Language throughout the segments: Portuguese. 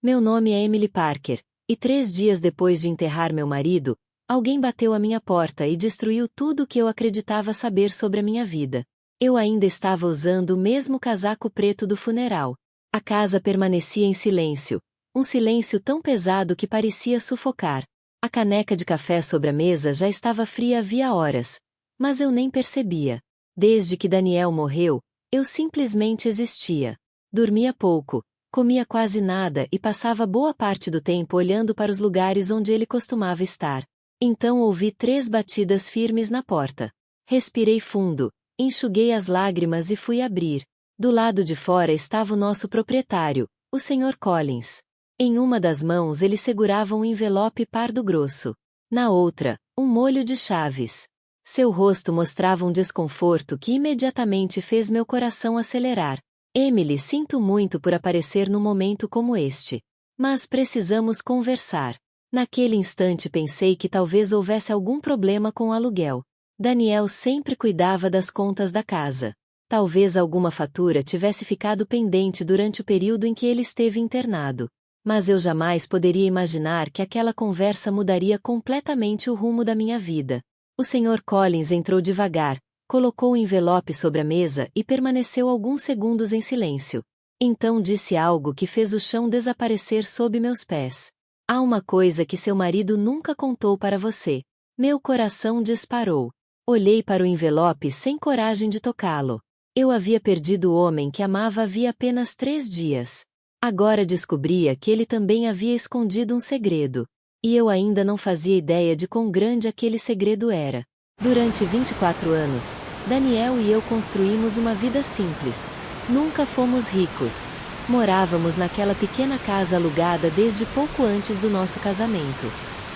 Meu nome é Emily Parker, e 3 dias depois de enterrar meu marido, alguém bateu à minha porta e destruiu tudo o que eu acreditava saber sobre a minha vida. Eu ainda estava usando o mesmo casaco preto do funeral. A casa permanecia em silêncio, um silêncio tão pesado que parecia sufocar. A caneca de café sobre a mesa já estava fria havia horas, mas eu nem percebia. Desde que Daniel morreu, eu simplesmente existia. Dormia pouco, comia quase nada e passava boa parte do tempo olhando para os lugares onde ele costumava estar. Então ouvi 3 batidas firmes na porta. Respirei fundo, enxuguei as lágrimas e fui abrir. Do lado de fora estava o nosso proprietário, o Sr. Collins. Em uma das mãos ele segurava um envelope pardo grosso. Na outra, um molho de chaves. Seu rosto mostrava um desconforto que imediatamente fez meu coração acelerar. Emily, sinto muito por aparecer num momento como este. Mas precisamos conversar. Naquele instante pensei que talvez houvesse algum problema com o aluguel. Daniel sempre cuidava das contas da casa. Talvez alguma fatura tivesse ficado pendente durante o período em que ele esteve internado. Mas eu jamais poderia imaginar que aquela conversa mudaria completamente o rumo da minha vida. O Sr. Collins entrou devagar, colocou o envelope sobre a mesa e permaneceu alguns segundos em silêncio. Então disse algo que fez o chão desaparecer sob meus pés. Há uma coisa que seu marido nunca contou para você. Meu coração disparou. Olhei para o envelope sem coragem de tocá-lo. Eu havia perdido o homem que amava havia apenas 3 dias. Agora descobria que ele também havia escondido um segredo. E eu ainda não fazia ideia de quão grande aquele segredo era. Durante 24 anos, Daniel e eu construímos uma vida simples. Nunca fomos ricos. Morávamos naquela pequena casa alugada desde pouco antes do nosso casamento.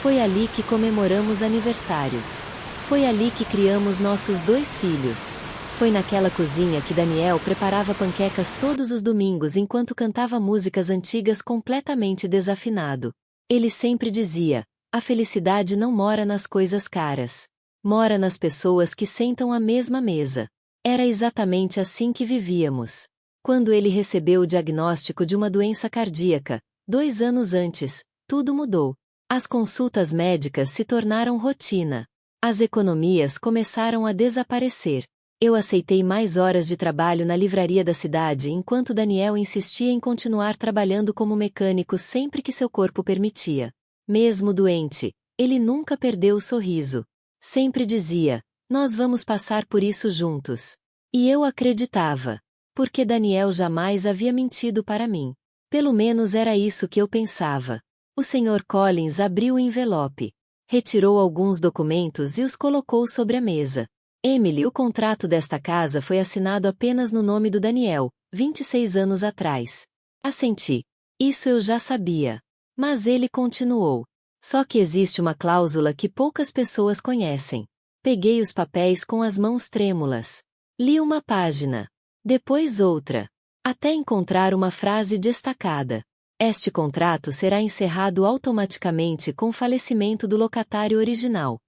Foi ali que comemoramos aniversários. Foi ali que criamos nossos 2 filhos. Foi naquela cozinha que Daniel preparava panquecas todos os domingos enquanto cantava músicas antigas completamente desafinado. Ele sempre dizia: a felicidade não mora nas coisas caras. Mora nas pessoas que sentam à mesma mesa. Era exatamente assim que vivíamos. Quando ele recebeu o diagnóstico de uma doença cardíaca, 2 anos antes, tudo mudou. As consultas médicas se tornaram rotina. As economias começaram a desaparecer. Eu aceitei mais horas de trabalho na livraria da cidade enquanto Daniel insistia em continuar trabalhando como mecânico sempre que seu corpo permitia. Mesmo doente, ele nunca perdeu o sorriso. Sempre dizia: nós vamos passar por isso juntos. E eu acreditava. Porque Daniel jamais havia mentido para mim. Pelo menos era isso que eu pensava. O Sr. Collins abriu o envelope. Retirou alguns documentos e os colocou sobre a mesa. Emily, o contrato desta casa foi assinado apenas no nome do Daniel, 26 anos atrás. Assenti. Isso eu já sabia. Mas ele continuou. Só que existe uma cláusula que poucas pessoas conhecem. Peguei os papéis com as mãos trêmulas. Li uma página. Depois outra. Até encontrar uma frase destacada. Este contrato será encerrado automaticamente com o falecimento do locatário original.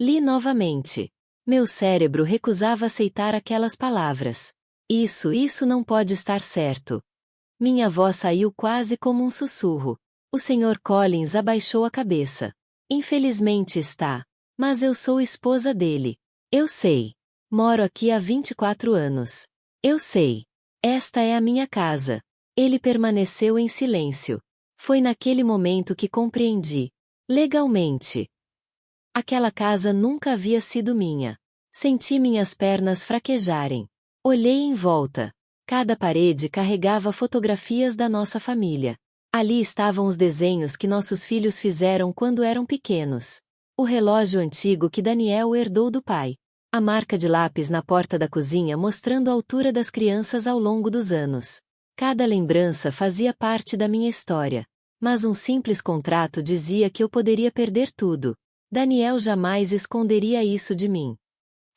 Li novamente. Meu cérebro recusava aceitar aquelas palavras. Isso não pode estar certo. Minha voz saiu quase como um sussurro. O Sr. Collins abaixou a cabeça. Infelizmente está. Mas eu sou esposa dele. Eu sei. Moro aqui há 24 anos. Eu sei. Esta é a minha casa. Ele permaneceu em silêncio. Foi naquele momento que compreendi. Legalmente. Aquela casa nunca havia sido minha. Senti minhas pernas fraquejarem. Olhei em volta. Cada parede carregava fotografias da nossa família. Ali estavam os desenhos que nossos filhos fizeram quando eram pequenos. O relógio antigo que Daniel herdou do pai. A marca de lápis na porta da cozinha mostrando a altura das crianças ao longo dos anos. Cada lembrança fazia parte da minha história. Mas um simples contrato dizia que eu poderia perder tudo. Daniel jamais esconderia isso de mim.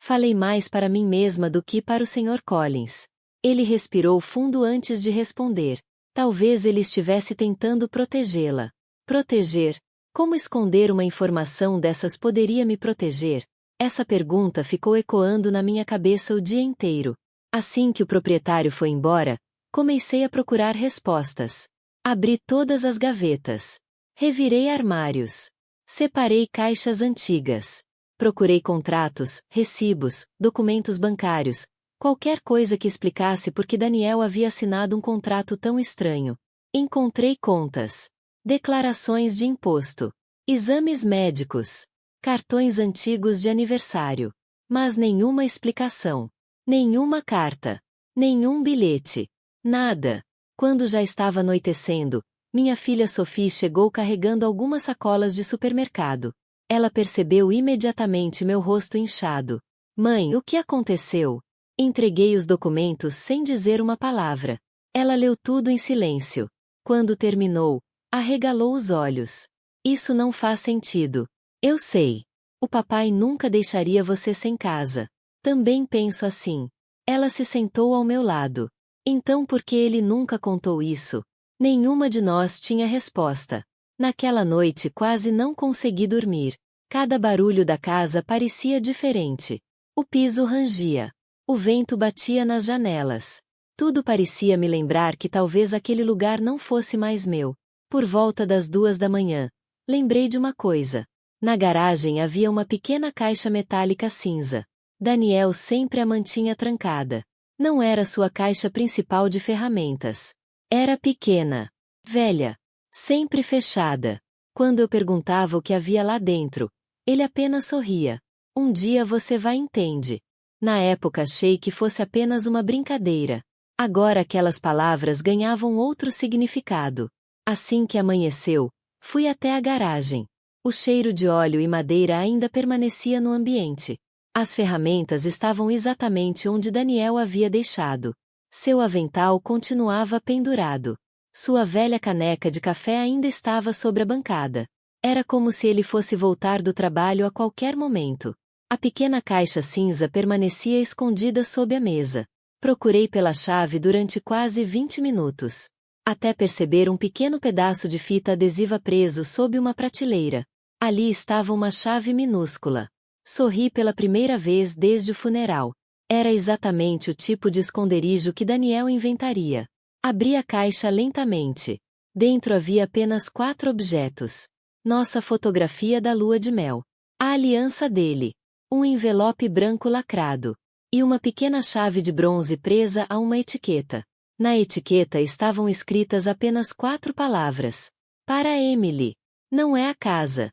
Falei mais para mim mesma do que para o Sr. Collins. Ele respirou fundo antes de responder. Talvez ele estivesse tentando protegê-la. Proteger? Como esconder uma informação dessas poderia me proteger? Essa pergunta ficou ecoando na minha cabeça o dia inteiro. Assim que o proprietário foi embora, comecei a procurar respostas. Abri todas as gavetas. Revirei armários. Separei caixas antigas. Procurei contratos, recibos, documentos bancários, qualquer coisa que explicasse por que Daniel havia assinado um contrato tão estranho. Encontrei contas, declarações de imposto, exames médicos, cartões antigos de aniversário. Mas nenhuma explicação. Nenhuma carta. Nenhum bilhete. Nada. Quando já estava anoitecendo, minha filha Sophie chegou carregando algumas sacolas de supermercado. Ela percebeu imediatamente meu rosto inchado. Mãe, o que aconteceu? Entreguei os documentos sem dizer uma palavra. Ela leu tudo em silêncio. Quando terminou, arregalou os olhos. Isso não faz sentido. Eu sei. O papai nunca deixaria você sem casa. Também penso assim. Ela se sentou ao meu lado. Então por que ele nunca contou isso? Nenhuma de nós tinha resposta. Naquela noite quase não consegui dormir. Cada barulho da casa parecia diferente. O piso rangia. O vento batia nas janelas. Tudo parecia me lembrar que talvez aquele lugar não fosse mais meu. Por volta das 2 da manhã, lembrei de uma coisa. Na garagem havia uma pequena caixa metálica cinza. Daniel sempre a mantinha trancada. Não era sua caixa principal de ferramentas. Era pequena, velha, sempre fechada. Quando eu perguntava o que havia lá dentro, ele apenas sorria. Um dia você vai entender. Na época achei que fosse apenas uma brincadeira. Agora aquelas palavras ganhavam outro significado. Assim que amanheceu, fui até a garagem. O cheiro de óleo e madeira ainda permanecia no ambiente. As ferramentas estavam exatamente onde Daniel havia deixado. Seu avental continuava pendurado. Sua velha caneca de café ainda estava sobre a bancada. Era como se ele fosse voltar do trabalho a qualquer momento. A pequena caixa cinza permanecia escondida sob a mesa. Procurei pela chave durante quase 20 minutos. Até perceber um pequeno pedaço de fita adesiva preso sob uma prateleira. Ali estava uma chave minúscula. Sorri pela primeira vez desde o funeral. Era exatamente o tipo de esconderijo que Daniel inventaria. Abri a caixa lentamente. Dentro havia apenas 4 objetos. Nossa fotografia da lua de mel. A aliança dele. Um envelope branco lacrado. E uma pequena chave de bronze presa a uma etiqueta. Na etiqueta estavam escritas apenas 4 palavras. Para Emily. Não é a casa.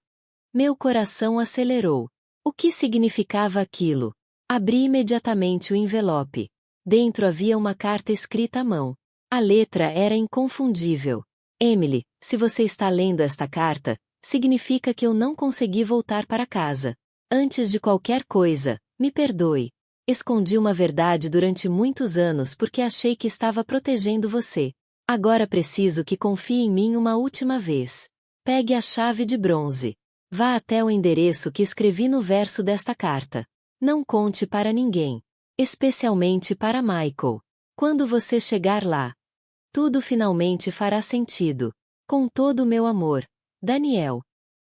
Meu coração acelerou. O que significava aquilo? Abri imediatamente o envelope. Dentro havia uma carta escrita à mão. A letra era inconfundível. Emily, se você está lendo esta carta, significa que eu não consegui voltar para casa. Antes de qualquer coisa, me perdoe. Escondi uma verdade durante muitos anos porque achei que estava protegendo você. Agora preciso que confie em mim uma última vez. Pegue a chave de bronze. Vá até o endereço que escrevi no verso desta carta. Não conte para ninguém. Especialmente para Michael. Quando você chegar lá, tudo finalmente fará sentido. Com todo o meu amor. Daniel.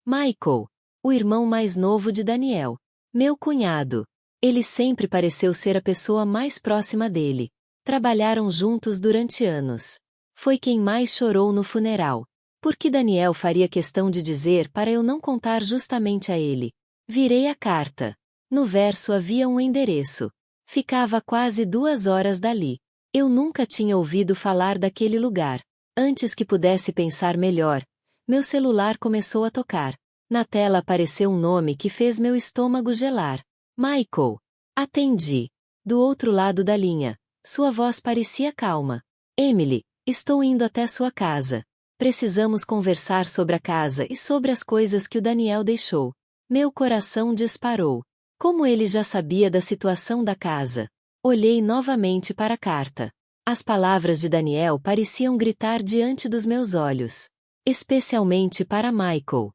Michael. O irmão mais novo de Daniel. Meu cunhado. Ele sempre pareceu ser a pessoa mais próxima dele. Trabalharam juntos durante anos. Foi quem mais chorou no funeral. Por que Daniel faria questão de dizer para eu não contar justamente a ele? Virei a carta. No verso havia um endereço. Ficava a quase 2 horas dali. Eu nunca tinha ouvido falar daquele lugar. Antes que pudesse pensar melhor, meu celular começou a tocar. Na tela apareceu um nome que fez meu estômago gelar. Michael. Atendi. Do outro lado da linha, sua voz parecia calma. Emily, estou indo até sua casa. Precisamos conversar sobre a casa e sobre as coisas que o Daniel deixou. Meu coração disparou. Como ele já sabia da situação da casa? Olhei novamente para a carta. As palavras de Daniel pareciam gritar diante dos meus olhos. Especialmente para Michael.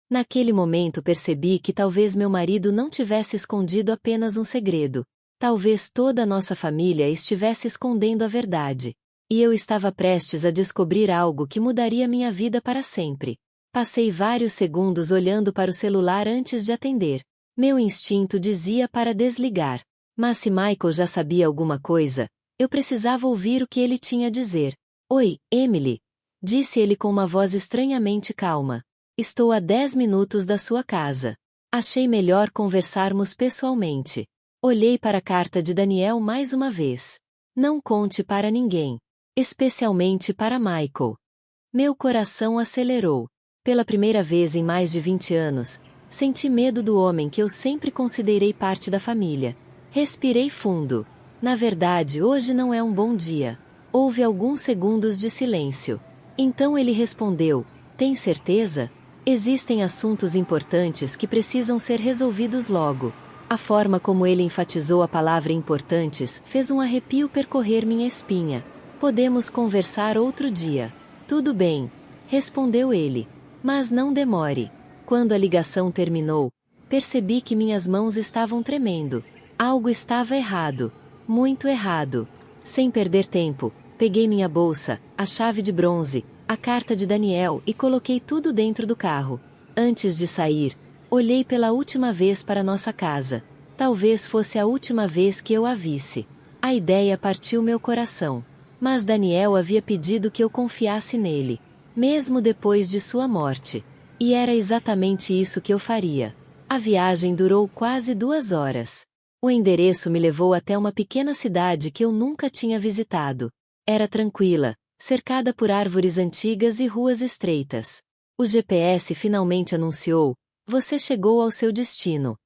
Naquele momento percebi que talvez meu marido não tivesse escondido apenas um segredo. Talvez toda a nossa família estivesse escondendo a verdade. E eu estava prestes a descobrir algo que mudaria minha vida para sempre. Passei vários segundos olhando para o celular antes de atender. Meu instinto dizia para desligar. Mas se Michael já sabia alguma coisa, eu precisava ouvir o que ele tinha a dizer. Oi, Emily. disse ele com uma voz estranhamente calma. Estou a 10 minutos da sua casa. Achei melhor conversarmos pessoalmente. Olhei para a carta de Daniel mais uma vez. Não conte para ninguém. Especialmente para Michael. Meu coração acelerou. Pela primeira vez em mais de 20 anos, senti medo do homem que eu sempre considerei parte da família. Respirei fundo. Na verdade, hoje não é um bom dia. Houve alguns segundos de silêncio. Então ele respondeu: tem certeza? Existem assuntos importantes que precisam ser resolvidos logo. A forma como ele enfatizou a palavra importantes fez um arrepio percorrer minha espinha. Podemos conversar outro dia. Tudo bem, respondeu ele. Mas não demore. Quando a ligação terminou, percebi que minhas mãos estavam tremendo. Algo estava errado. Muito errado. Sem perder tempo, peguei minha bolsa, a chave de bronze, a carta de Daniel e coloquei tudo dentro do carro. Antes de sair, olhei pela última vez para nossa casa. Talvez fosse a última vez que eu a visse. A ideia partiu meu coração. Mas Daniel havia pedido que eu confiasse nele, mesmo depois de sua morte. E era exatamente isso que eu faria. A viagem durou quase 2 horas. O endereço me levou até uma pequena cidade que eu nunca tinha visitado. Era tranquila, cercada por árvores antigas e ruas estreitas. O GPS finalmente anunciou: você chegou ao seu destino.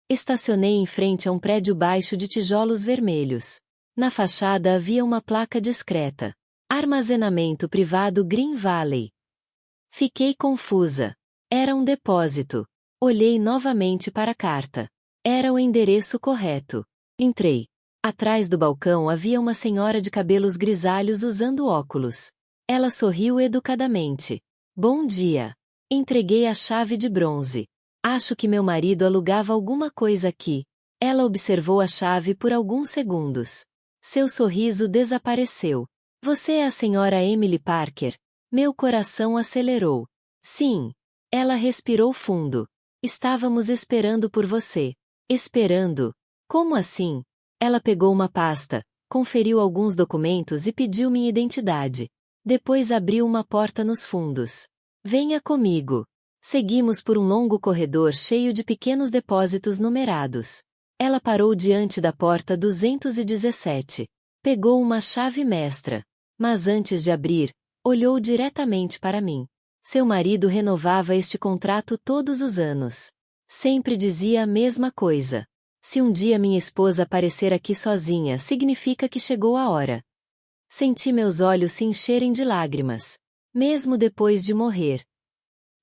Estacionei em frente a um prédio baixo de tijolos vermelhos. Na fachada havia uma placa discreta: Armazenamento Privado Green Valley. Fiquei confusa. Era um depósito. Olhei novamente para a carta. Era o endereço correto. Entrei. Atrás do balcão havia uma senhora de cabelos grisalhos usando óculos. Ela sorriu educadamente. Bom dia. Entreguei a chave de bronze. Acho que meu marido alugava alguma coisa aqui. Ela observou a chave por alguns segundos. Seu sorriso desapareceu. Você é a senhora Emily Parker? Meu coração acelerou. Sim. Ela respirou fundo. Estávamos esperando por você. Esperando? Como assim? Ela pegou uma pasta, conferiu alguns documentos e pediu minha identidade. Depois abriu uma porta nos fundos. Venha comigo. Seguimos por um longo corredor cheio de pequenos depósitos numerados. Ela parou diante da porta 217. Pegou uma chave mestra. Mas antes de abrir, olhou diretamente para mim. Seu marido renovava este contrato todos os anos. Sempre dizia a mesma coisa. Se um dia minha esposa aparecer aqui sozinha, significa que chegou a hora. Senti meus olhos se encherem de lágrimas. Mesmo depois de morrer.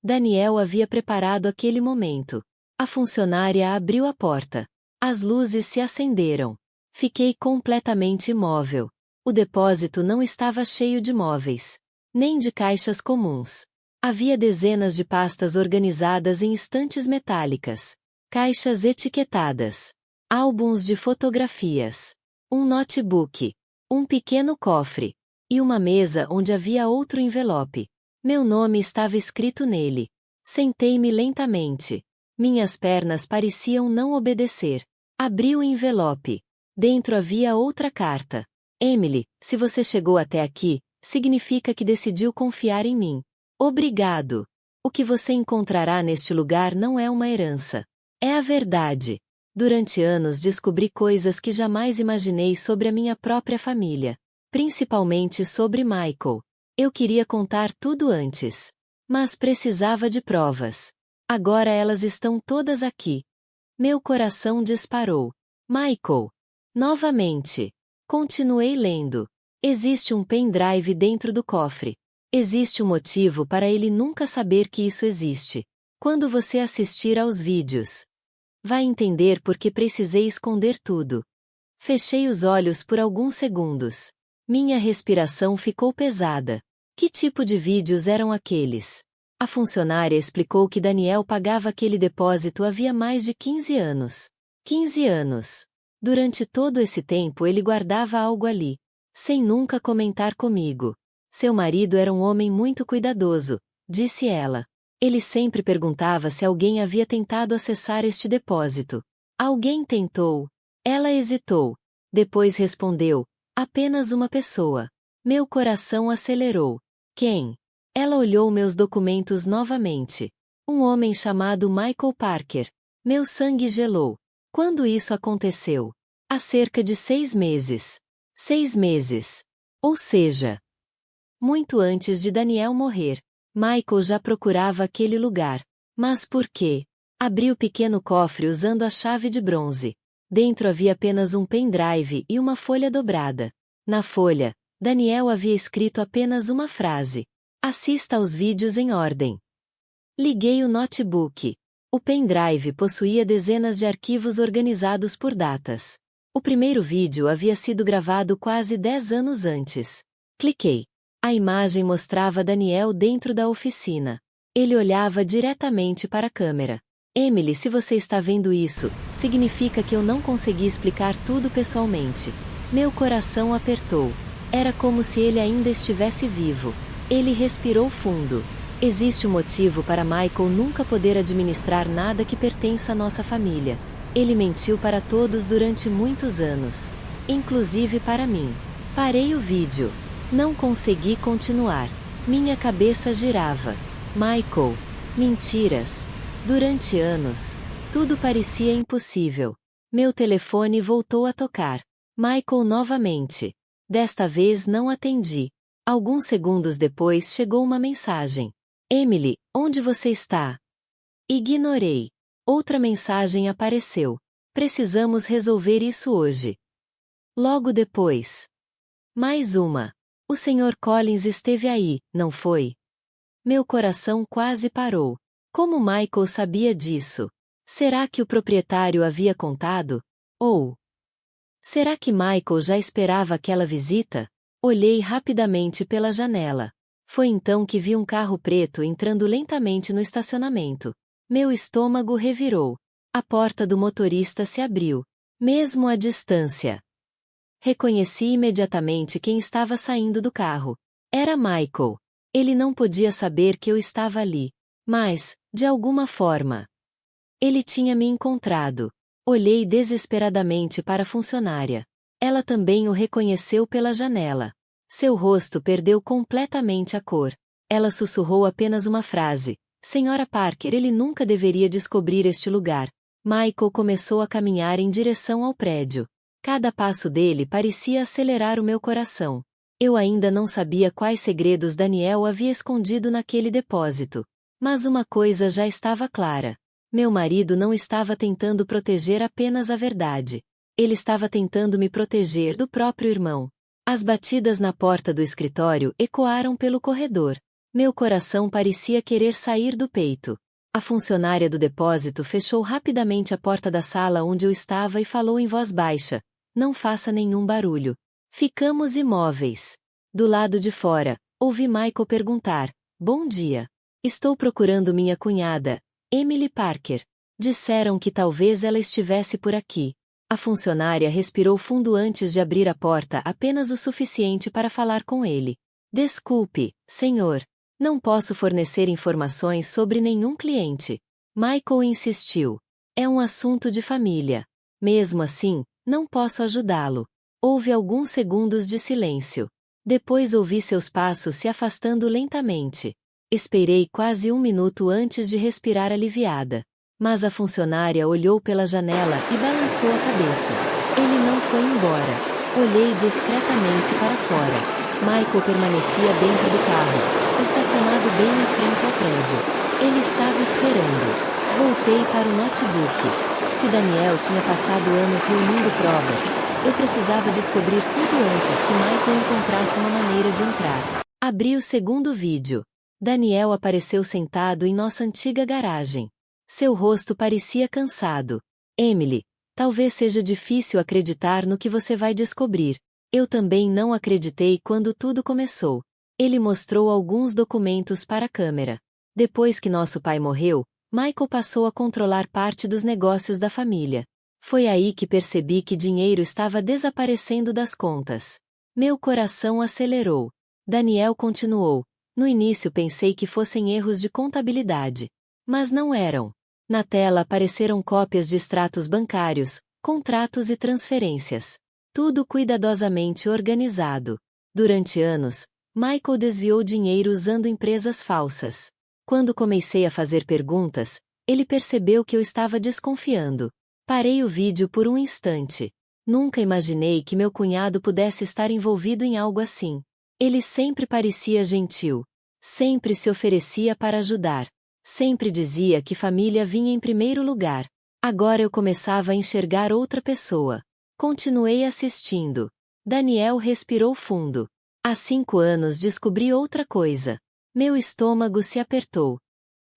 Daniel havia preparado aquele momento. A funcionária abriu a porta. As luzes se acenderam. Fiquei completamente imóvel. O depósito não estava cheio de móveis, nem de caixas comuns. Havia dezenas de pastas organizadas em estantes metálicas, caixas etiquetadas, álbuns de fotografias, um notebook, um pequeno cofre, e uma mesa onde havia outro envelope. Meu nome estava escrito nele. Sentei-me lentamente. Minhas pernas pareciam não obedecer. Abri o envelope. Dentro havia outra carta. Emily, se você chegou até aqui, significa que decidiu confiar em mim. Obrigado. O que você encontrará neste lugar não é uma herança. É a verdade. Durante anos descobri coisas que jamais imaginei sobre a minha própria família. Principalmente sobre Michael. Eu queria contar tudo antes. Mas precisava de provas. Agora elas estão todas aqui. Meu coração disparou. Michael. Novamente. Continuei lendo. Existe um pendrive dentro do cofre. Existe um motivo para ele nunca saber que isso existe. Quando você assistir aos vídeos, vai entender por que precisei esconder tudo. Fechei os olhos por alguns segundos. Minha respiração ficou pesada. Que tipo de vídeos eram aqueles? A funcionária explicou que Daniel pagava aquele depósito havia mais de 15 anos. 15 anos. Durante todo esse tempo ele guardava algo ali, sem nunca comentar comigo. Seu marido era um homem muito cuidadoso, disse ela. Ele sempre perguntava se alguém havia tentado acessar este depósito. Alguém tentou. Ela hesitou. Depois respondeu, apenas uma pessoa. Meu coração acelerou. Quem? Ela olhou meus documentos novamente. Um homem chamado Michael Parker. Meu sangue gelou. Quando isso aconteceu? Há cerca de 6 meses. 6 meses. Ou seja, muito antes de Daniel morrer. Michael já procurava aquele lugar. Mas por quê? Abri o pequeno cofre usando a chave de bronze. Dentro havia apenas um pendrive e uma folha dobrada. Na folha, Daniel havia escrito apenas uma frase. Assista aos vídeos em ordem. Liguei o notebook. O pendrive possuía dezenas de arquivos organizados por datas. O primeiro vídeo havia sido gravado quase 10 anos antes. Cliquei. A imagem mostrava Daniel dentro da oficina. Ele olhava diretamente para a câmera. Emily, se você está vendo isso, significa que eu não consegui explicar tudo pessoalmente. Meu coração apertou. Era como se ele ainda estivesse vivo. Ele respirou fundo. Existe um motivo para Michael nunca poder administrar nada que pertença à nossa família. Ele mentiu para todos durante muitos anos. Inclusive para mim. Parei o vídeo. Não consegui continuar. Minha cabeça girava. Michael. Mentiras. Durante anos. Tudo parecia impossível. Meu telefone voltou a tocar. Michael novamente. Desta vez não atendi. Alguns segundos depois chegou uma mensagem. Emily, onde você está? Ignorei. Outra mensagem apareceu. Precisamos resolver isso hoje. Logo depois. Mais uma. O Sr. Collins esteve aí, não foi? Meu coração quase parou. Como Michael sabia disso? Será que o proprietário havia contado? Ou será que Michael já esperava aquela visita? Olhei rapidamente pela janela. Foi então que vi um carro preto entrando lentamente no estacionamento. Meu estômago revirou. A porta do motorista se abriu. Mesmo à distância. Reconheci imediatamente quem estava saindo do carro. Era Michael. Ele não podia saber que eu estava ali. Mas, de alguma forma, ele tinha me encontrado. Olhei desesperadamente para a funcionária. Ela também o reconheceu pela janela. Seu rosto perdeu completamente a cor. Ela sussurrou apenas uma frase. Senhora Parker, ele nunca deveria descobrir este lugar. Michael começou a caminhar em direção ao prédio. Cada passo dele parecia acelerar o meu coração. Eu ainda não sabia quais segredos Daniel havia escondido naquele depósito. Mas uma coisa já estava clara. Meu marido não estava tentando proteger apenas a verdade. Ele estava tentando me proteger do próprio irmão. As batidas na porta do escritório ecoaram pelo corredor. Meu coração parecia querer sair do peito. A funcionária do depósito fechou rapidamente a porta da sala onde eu estava e falou em voz baixa. Não faça nenhum barulho. Ficamos imóveis. Do lado de fora, ouvi Michael perguntar. Bom dia. Estou procurando minha cunhada, Emily Parker. Disseram que talvez ela estivesse por aqui. A funcionária respirou fundo antes de abrir a porta apenas o suficiente para falar com ele. Desculpe, senhor. Não posso fornecer informações sobre nenhum cliente. Michael insistiu. É um assunto de família. Mesmo assim, não posso ajudá-lo. Houve alguns segundos de silêncio. Depois ouvi seus passos se afastando lentamente. Esperei quase 1 minuto antes de respirar aliviada. Mas a funcionária olhou pela janela e balançou a cabeça. Ele não foi embora. Olhei discretamente para fora. Michael permanecia dentro do carro, estacionado bem em frente ao prédio. Ele estava esperando. Voltei para o notebook. Se Daniel tinha passado anos reunindo provas, eu precisava descobrir tudo antes que Michael encontrasse uma maneira de entrar. Abri o segundo vídeo. Daniel apareceu sentado em nossa antiga garagem. Seu rosto parecia cansado. Emily, talvez seja difícil acreditar no que você vai descobrir. Eu também não acreditei quando tudo começou. Ele mostrou alguns documentos para a câmera. Depois que nosso pai morreu, Michael passou a controlar parte dos negócios da família. Foi aí que percebi que dinheiro estava desaparecendo das contas. Meu coração acelerou. Daniel continuou. No início pensei que fossem erros de contabilidade. Mas não eram. Na tela apareceram cópias de extratos bancários, contratos e transferências. Tudo cuidadosamente organizado. Durante anos, Michael desviou dinheiro usando empresas falsas. Quando comecei a fazer perguntas, ele percebeu que eu estava desconfiando. Parei o vídeo por um instante. Nunca imaginei que meu cunhado pudesse estar envolvido em algo assim. Ele sempre parecia gentil. Sempre se oferecia para ajudar. Sempre dizia que família vinha em primeiro lugar. Agora eu começava a enxergar outra pessoa. Continuei assistindo. Daniel respirou fundo. Há 5 anos descobri outra coisa. Meu estômago se apertou.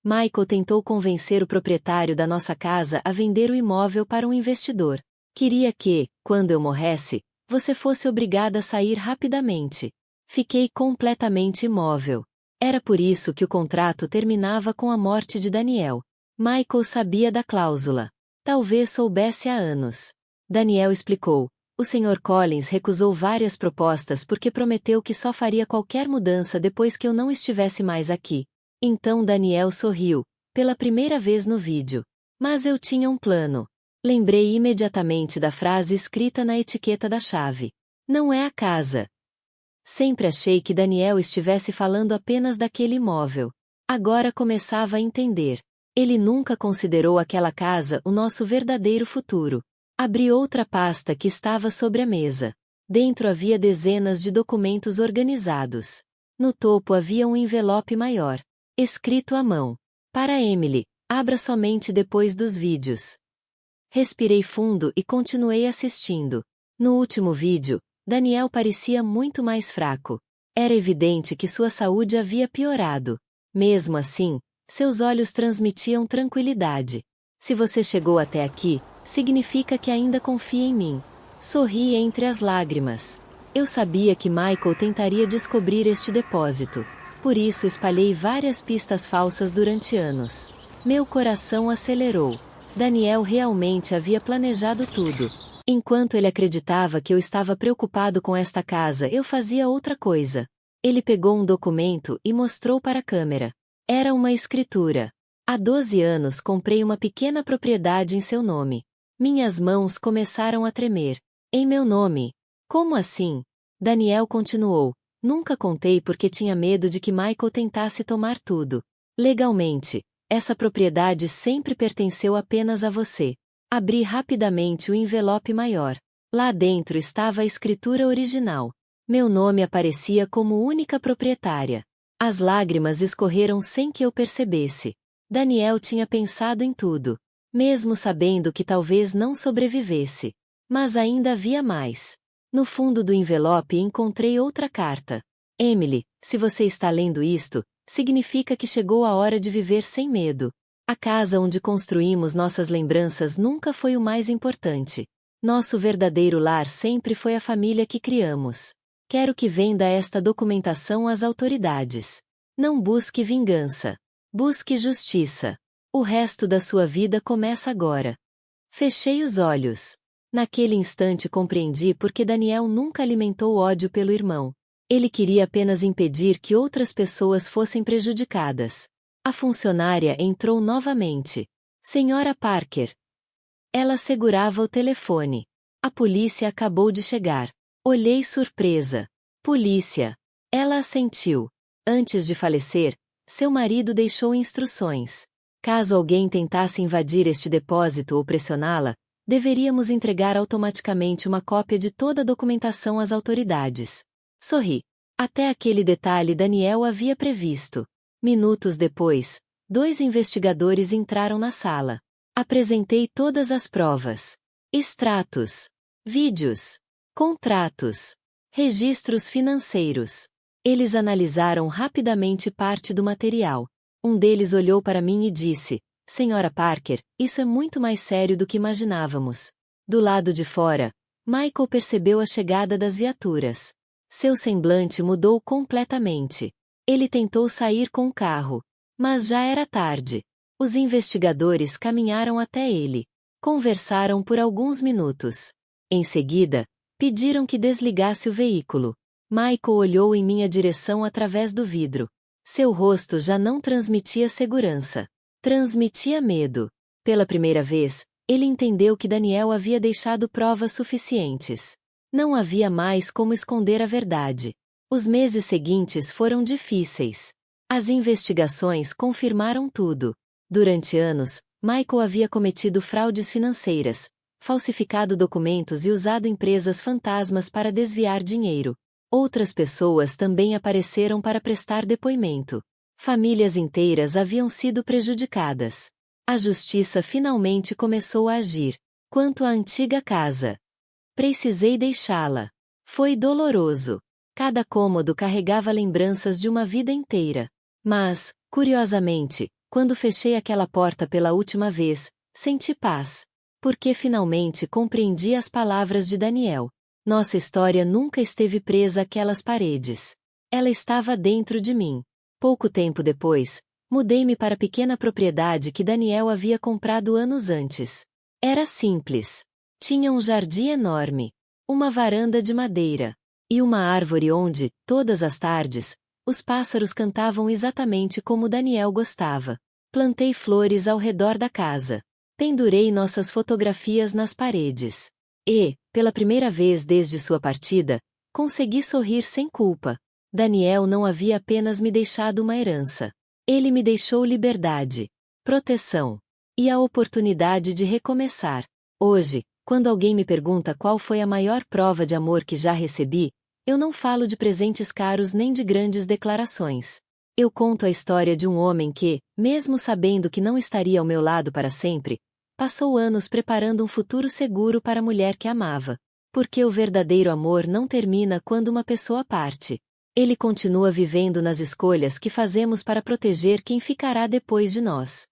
Michael tentou convencer o proprietário da nossa casa a vender o imóvel para um investidor. Queria que, quando eu morresse, você fosse obrigada a sair rapidamente. Fiquei completamente imóvel. Era por isso que o contrato terminava com a morte de Daniel. Michael sabia da cláusula. Talvez soubesse há anos. Daniel explicou. O Sr. Collins recusou várias propostas porque prometeu que só faria qualquer mudança depois que eu não estivesse mais aqui. Então Daniel sorriu, pela primeira vez no vídeo. Mas eu tinha um plano. Lembrei imediatamente da frase escrita na etiqueta da chave. Não é a casa. Sempre achei que Daniel estivesse falando apenas daquele imóvel. Agora começava a entender. Ele nunca considerou aquela casa o nosso verdadeiro futuro. Abri outra pasta que estava sobre a mesa. Dentro havia dezenas de documentos organizados. No topo havia um envelope maior, escrito à mão. Para Emily, abra somente depois dos vídeos. Respirei fundo e continuei assistindo. No último vídeo, Daniel parecia muito mais fraco. Era evidente que sua saúde havia piorado. Mesmo assim, seus olhos transmitiam tranquilidade. Se você chegou até aqui, significa que ainda confia em mim. Sorri entre as lágrimas. Eu sabia que Michael tentaria descobrir este depósito. Por isso espalhei várias pistas falsas durante anos. Meu coração acelerou. Daniel realmente havia planejado tudo. Enquanto ele acreditava que eu estava preocupado com esta casa, eu fazia outra coisa. Ele pegou um documento e mostrou para a câmera. Era uma escritura. Há 12 anos comprei uma pequena propriedade em seu nome. Minhas mãos começaram a tremer. Em meu nome. Como assim? Daniel continuou. Nunca contei porque tinha medo de que Michael tentasse tomar tudo. Legalmente, essa propriedade sempre pertenceu apenas a você. Abri rapidamente o envelope maior. Lá dentro estava a escritura original. Meu nome aparecia como única proprietária. As lágrimas escorreram sem que eu percebesse. Daniel tinha pensado em tudo. Mesmo sabendo que talvez não sobrevivesse. Mas ainda havia mais. No fundo do envelope encontrei outra carta. Emily, se você está lendo isto, significa que chegou a hora de viver sem medo. A casa onde construímos nossas lembranças nunca foi o mais importante. Nosso verdadeiro lar sempre foi a família que criamos. Quero que venda esta documentação às autoridades. Não busque vingança. Busque justiça. O resto da sua vida começa agora. Fechei os olhos. Naquele instante compreendi por que Daniel nunca alimentou ódio pelo irmão. Ele queria apenas impedir que outras pessoas fossem prejudicadas. A funcionária entrou novamente. Senhora Parker. Ela segurava o telefone. A polícia acabou de chegar. Olhei surpresa. Polícia. Ela assentiu. Antes de falecer, seu marido deixou instruções. Caso alguém tentasse invadir este depósito ou pressioná-la, deveríamos entregar automaticamente uma cópia de toda a documentação às autoridades. Sorri. Até aquele detalhe Daniel havia previsto. Minutos depois, 2 investigadores entraram na sala. Apresentei todas as provas. Extratos. Vídeos. Contratos. Registros financeiros. Eles analisaram rapidamente parte do material. Um deles olhou para mim e disse: Senhora Parker, isso é muito mais sério do que imaginávamos. Do lado de fora, Michael percebeu a chegada das viaturas. Seu semblante mudou completamente. Ele tentou sair com o carro. Mas já era tarde. Os investigadores caminharam até ele. Conversaram por alguns minutos. Em seguida, pediram que desligasse o veículo. Michael olhou em minha direção através do vidro. Seu rosto já não transmitia segurança. Transmitia medo. Pela primeira vez, ele entendeu que Daniel havia deixado provas suficientes. Não havia mais como esconder a verdade. Os meses seguintes foram difíceis. As investigações confirmaram tudo. Durante anos, Michael havia cometido fraudes financeiras, falsificado documentos e usado empresas fantasmas para desviar dinheiro. Outras pessoas também apareceram para prestar depoimento. Famílias inteiras haviam sido prejudicadas. A justiça finalmente começou a agir. Quanto à antiga casa, precisei deixá-la. Foi doloroso. Cada cômodo carregava lembranças de uma vida inteira. Mas, curiosamente, quando fechei aquela porta pela última vez, senti paz. Porque finalmente compreendi as palavras de Daniel. Nossa história nunca esteve presa àquelas paredes. Ela estava dentro de mim. Pouco tempo depois, mudei-me para a pequena propriedade que Daniel havia comprado anos antes. Era simples. Tinha um jardim enorme, uma varanda de madeira, e uma árvore onde, todas as tardes, os pássaros cantavam exatamente como Daniel gostava. Plantei flores ao redor da casa. Pendurei nossas fotografias nas paredes. E, pela primeira vez desde sua partida, consegui sorrir sem culpa. Daniel não havia apenas me deixado uma herança. Ele me deixou liberdade, proteção e a oportunidade de recomeçar. Hoje, quando alguém me pergunta qual foi a maior prova de amor que já recebi, eu não falo de presentes caros nem de grandes declarações. Eu conto a história de um homem que, mesmo sabendo que não estaria ao meu lado para sempre, passou anos preparando um futuro seguro para a mulher que amava. Porque o verdadeiro amor não termina quando uma pessoa parte. Ele continua vivendo nas escolhas que fazemos para proteger quem ficará depois de nós.